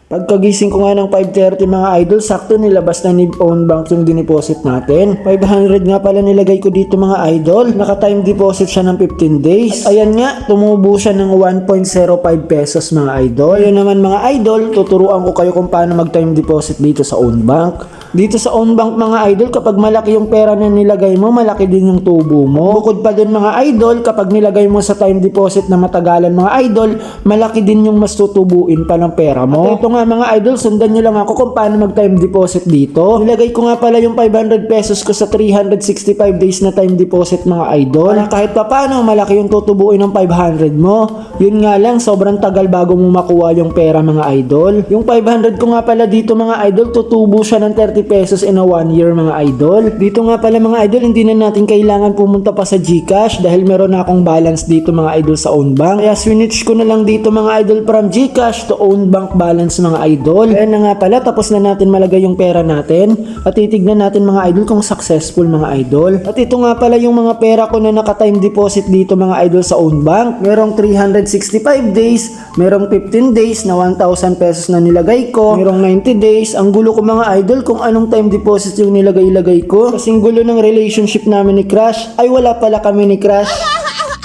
Pagkagising ko nga ng 5:30 mga idol, sakto nilabas na ni Own Bank yung dineposit natin. 500 nga pala nilagay ko dito mga idol. Naka-time deposit siya ng 15 days. At ayan nga, tumubo siya ng 1.05 pesos mga idol. Ayun naman mga idol, tuturuan ko kayo kung paano mag-time deposit dito sa Own Bank. Dito sa Own Bank mga idol, kapag malaki yung pera na nilagay mo, malaki din yung tubo mo. Bukod pa dun mga idol, kapag nilagay mo sa time deposit na matagalan mga idol, malaki din yung mas tutubuin pa ng pera mo. At ito nga mga idol, sundan nyo lang ako kung paano mag time deposit dito. Nilagay ko nga pala yung 500 pesos ko sa 365 days na time deposit mga idol. Para kahit pa paano, malaki yung tutubuin ng 500 mo. Yun nga lang, sobrang tagal bago mo makuha yung pera mga idol. Yung 500 ko nga pala dito mga idol, tutubo siya ng 30 pesos in a 1 year mga idol. Dito nga pala mga idol, hindi na natin kailangan pumunta pa sa GCash dahil meron na akong balance dito mga idol sa Own Bank. Kaya switch ko na lang dito mga idol from GCash to Own Bank balance mga idol. Kaya na nga pala, tapos na natin malagay yung pera natin at titignan natin mga idol kung successful mga idol. At ito nga pala yung mga pera ko na naka-time deposit dito mga idol sa Own Bank. Merong 365 days, merong 15 days na 1,000 pesos na nilagay ko, merong 90 days. Ang gulo ko mga idol kung anong time deposit yung nilagay ko. Kasing gulo ng relationship namin ni Crush, ay wala pala kami ni Crush.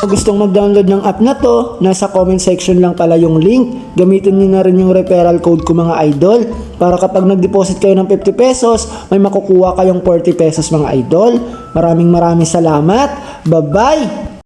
Kung gustong mag-download ng app na to, nasa comment section lang pala yung link. Gamitin niyo na rin yung referral code ko mga idol. Para kapag nag-deposit kayo ng 50 pesos, may makukuha kayong 40 pesos mga idol. Maraming salamat. Bye-bye!